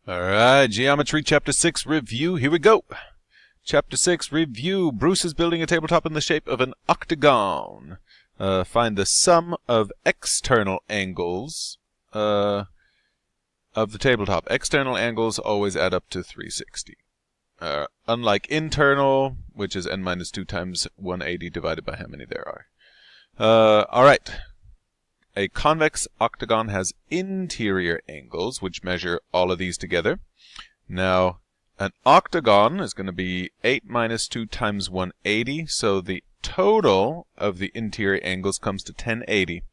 Alright, Geometry Chapter 6 Review, here we go! Chapter 6 Review. Bruce is building a tabletop in the shape of an octagon. Find the sum of external angles of the tabletop. External angles always add up to 360. Unlike internal, which is n minus 2 times 180 divided by how many there are. Alright. A convex octagon has interior angles, which measure all of these together. Now, an octagon is going to be 8 minus 2 times 180, so the total of the interior angles comes to 1080.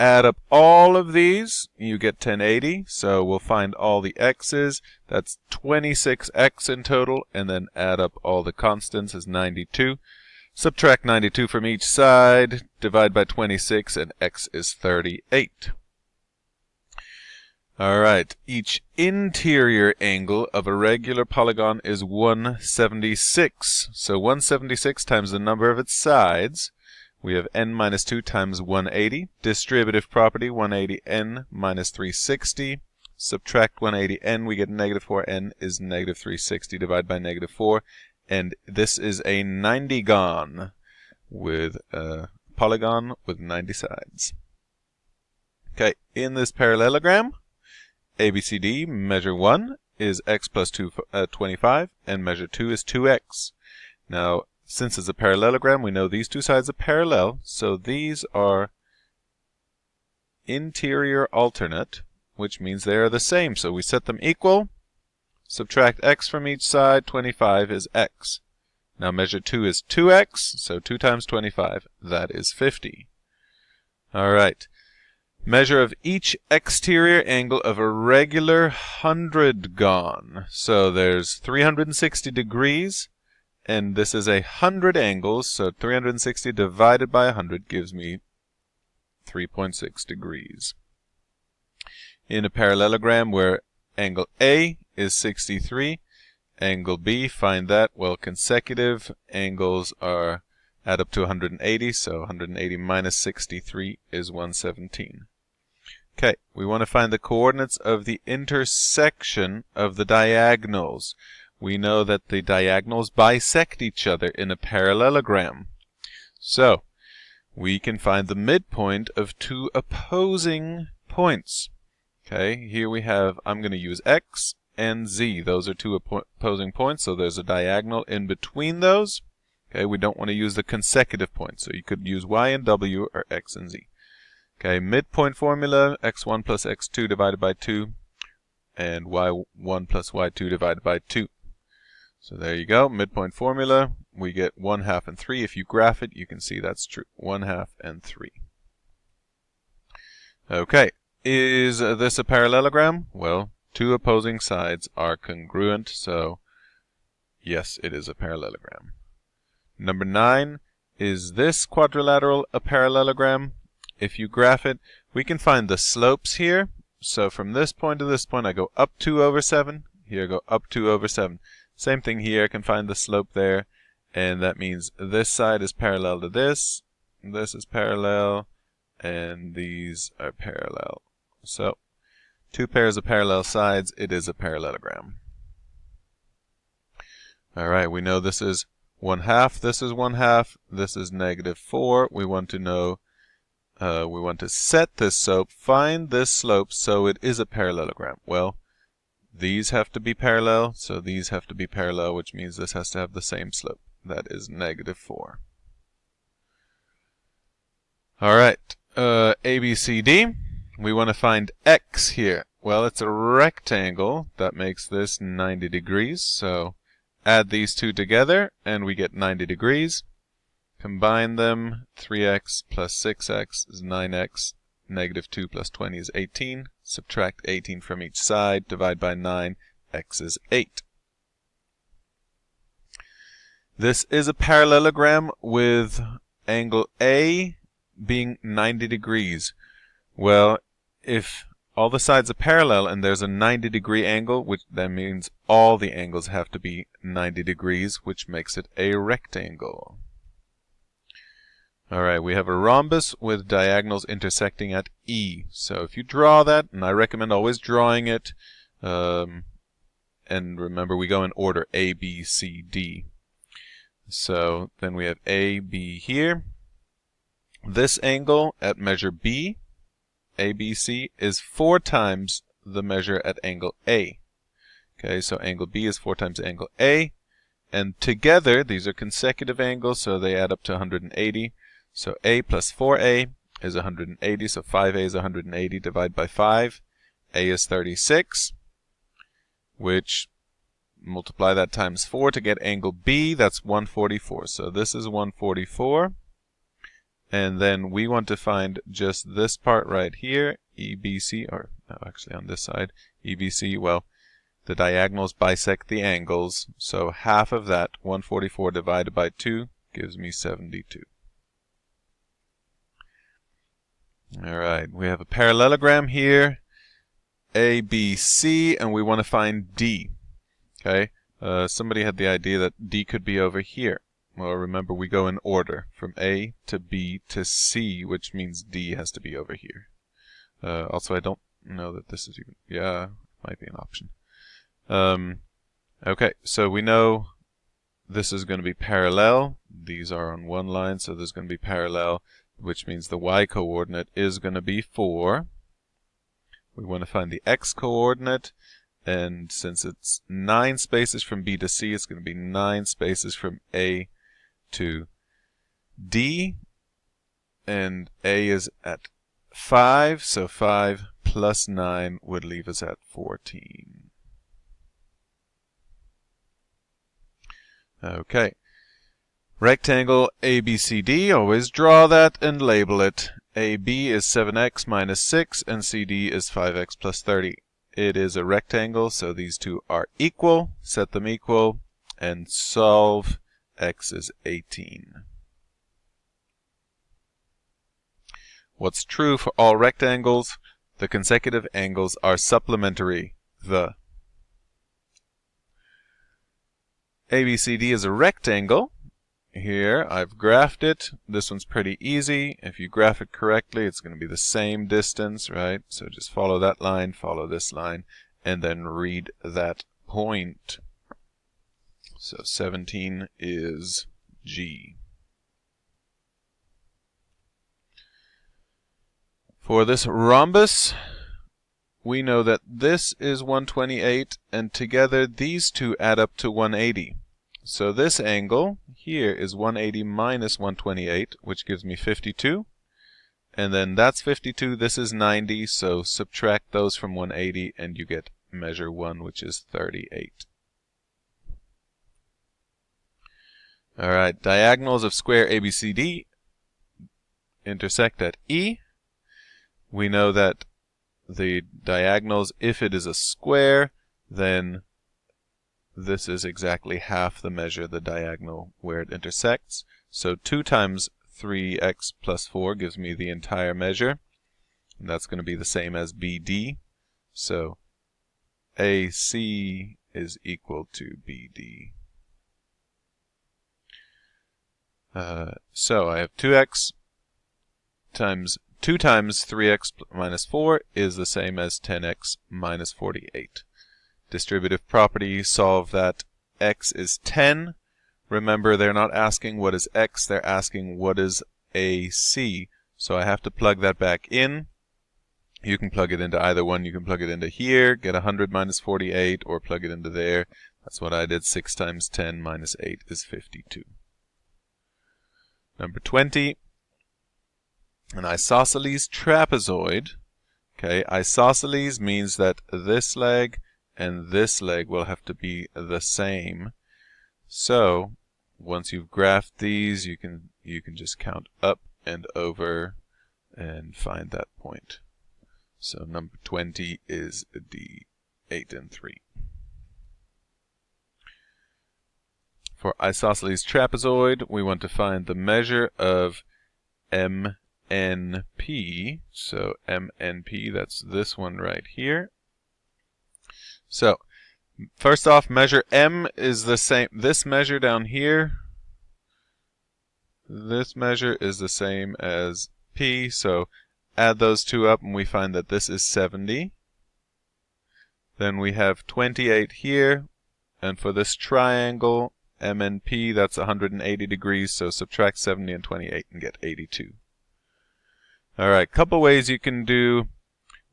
Add up all of these, you get 1080, so we'll find all the x's, that's 26x in total, and then add up all the constants is 92. Subtract 92 from each side, divide by 26, and x is 38. Alright, each interior angle of a regular polygon is 176. So 176 times the number of its sides. We have n minus 2 times 180. Distributive property, 180n minus 360. Subtract 180n, we get negative 4n is negative 360 divided by negative 4. And this is a 90gon with a polygon with 90 sides. Okay, in this parallelogram, ABCD, measure 1 is x plus 25, and measure 2 is 2x. Now, since it's a parallelogram, we know these two sides are parallel, so these are interior alternate, which means they are the same. So we set them equal. Subtract x from each side, 25 is x. Now measure 2 is 2x, so 2 times 25, that is 50. Alright. Measure of each exterior angle of a regular 100gon. So there's 360 degrees, and this is 100 angles, so 360 divided by 100 gives me 3.6 degrees. In a parallelogram where angle A is 63, angle B, find that. Well, consecutive angles add up to 180, so 180 minus 63 is 117. Okay, we want to find the coordinates of the intersection of the diagonals. We know that the diagonals bisect each other in a parallelogram. So, we can find the midpoint of two opposing points. Okay, here we have, I'm going to use x and z. Those are two opposing points, so there's a diagonal in between those. Okay, we don't want to use the consecutive points, so you could use y and w or x and z. Okay, midpoint formula, x1 plus x2 divided by 2, and y1 plus y2 divided by 2. So there you go, midpoint formula. We get 1/2 and 3. If you graph it, you can see that's true. 1/2 and 3. Okay. Is this a parallelogram? Well, two opposing sides are congruent, so yes, it is a parallelogram. Number 9, is this quadrilateral a parallelogram? If you graph it, we can find the slopes here. So from this point to this point, I go up 2 over 7. Here I go up 2 over 7. Same thing here, I can find the slope there, and that means this side is parallel to this is parallel, and these are parallel. So, two pairs of parallel sides, it is a parallelogram. Alright, we know this is 1/2, this is 1/2, this is negative 4. We want to know, we want to set this slope, find this slope, so it is a parallelogram. Well, these have to be parallel, so these have to be parallel, which means this has to have the same slope. That is negative 4. Alright, ABCD. We want to find x here. Well, it's a rectangle. That makes this 90 degrees. So add these two together, and we get 90 degrees. Combine them. 3x plus 6x is 9x. Negative 2 plus 20 is 18. Subtract 18 from each side. Divide by 9. X is 8. This is a parallelogram with angle A being 90 degrees. Well, if all the sides are parallel and there's a 90-degree angle, which that means all the angles have to be 90 degrees, which makes it a rectangle. Alright, we have a rhombus with diagonals intersecting at E. So if you draw that, and I recommend always drawing it, And remember, we go in order A, B, C, D. So then we have A, B here. This angle at measure B, ABC, is 4 times the measure at angle A. Okay, so angle B is 4 times angle A. And together, these are consecutive angles, so they add up to 180. So A plus 4A is 180, so 5A is 180 divided by 5. A is 36, which multiply that times 4 to get angle B, that's 144. So this is 144. And then we want to find just this part right here, EBC, or no, actually on this side, EBC, well, the diagonals bisect the angles, so half of that, 144 divided by 2, gives me 72. Alright, we have a parallelogram here, ABC, and we want to find D. Okay, somebody had the idea that D could be over here. Well, remember, we go in order, from A to B to C, which means D has to be over here. Also, I don't know that this is even, yeah, might be an option. Okay, so we know this is going to be parallel. These are on one line, so there's going to be parallel, which means the y-coordinate is going to be 4. We want to find the x-coordinate, and since it's 9 spaces from B to C, it's going to be 9 spaces from A to D, and A is at 5, so 5 plus 9 would leave us at 14. Okay. Rectangle ABCD, always draw that and label it. AB is 7x minus 6 and CD is 5x plus 30. It is a rectangle, so these two are equal. Set them equal and solve. X is 18. What's true for all rectangles? The consecutive angles are supplementary. The ABCD is a rectangle. Here, I've graphed it. This one's pretty easy. If you graph it correctly, it's going to be the same distance, right? So just follow that line, follow this line, and then read that point. So 17 is G. For this rhombus, we know that this is 128, and together these two add up to 180. So this angle here is 180 minus 128, which gives me 52. And then that's 52, this is 90, so subtract those from 180 and you get measure 1, which is 38. Alright, diagonals of square ABCD intersect at E. We know that the diagonals, if it is a square, then this is exactly half the measure, the diagonal where it intersects. So 2 times 3x plus 4 gives me the entire measure. And that's going to be the same as BD. So AC is equal to BD. So I have 2x times 2 times 3x minus 4 is the same as 10x minus 48. Distributive property, solve that x is 10. Remember, they're not asking what is x, they're asking what is AC. So I have to plug that back in. You can plug it into either one. You can plug it into here, get 100 minus 48, or plug it into there. That's what I did. 6 times 10 minus 8 is 52. Number 20. An isosceles trapezoid. Okay, isosceles means that this leg and this leg will have to be the same. So once you've graphed these, you can just count up and over and find that point. So number 20 is D, 8 and 3. For isosceles trapezoid, we want to find the measure of MNP. So MNP, that's this one right here. So first off, measure M is the same. This measure down here, this measure is the same as P. So add those two up and we find that this is 70. Then we have 28 here, and for this triangle, MNP, that's 180 degrees, so subtract 70 and 28 and get 82. Alright, couple ways you can do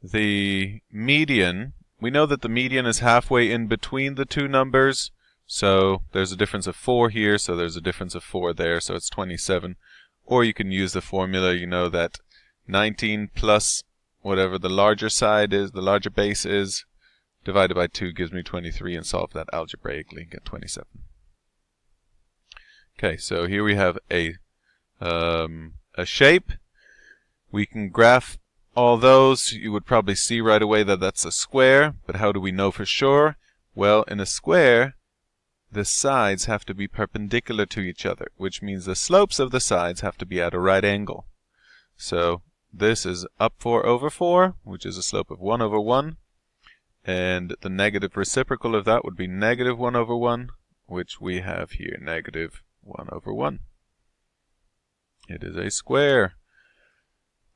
the median. We know that the median is halfway in between the two numbers, so there's a difference of 4 here, so there's a difference of 4 there, so it's 27. Or you can use the formula, you know that 19 plus whatever the larger side is, the larger base is, divided by 2 gives me 23, and solve that algebraically and get 27. Okay, so here we have a shape. We can graph all those. You would probably see right away that that's a square, but how do we know for sure? Well, in a square, the sides have to be perpendicular to each other, which means the slopes of the sides have to be at a right angle. So this is up 4 over 4, which is a slope of 1 over 1, and the negative reciprocal of that would be negative 1 over 1, which we have here, negative 1 over 1. It is a square.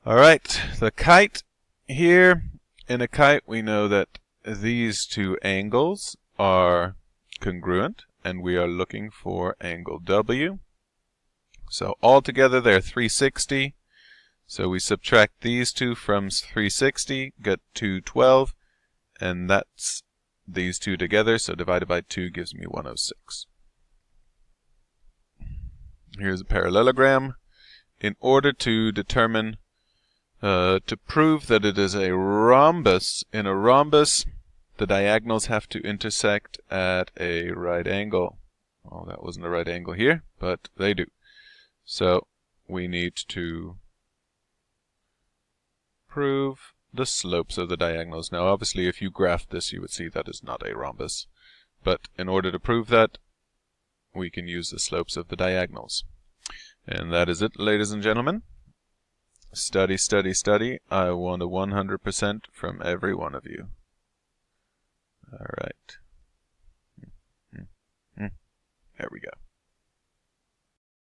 Alright, the kite here. In a kite, we know that these two angles are congruent, and we are looking for angle W. So altogether they're 360. So we subtract these two from 360, get 212, and that's these two together, so divided by 2 gives me 106. Here's a parallelogram. In order to determine, to prove that it is a rhombus, in a rhombus, the diagonals have to intersect at a right angle. Well, that wasn't a right angle here, but they do. So we need to prove the slopes of the diagonals. Now, obviously, if you graphed this, you would see that is not a rhombus. But in order to prove that, we can use the slopes of the diagonals. And that is it, ladies and gentlemen. Study, study, study. I want a 100% from every one of you. All right.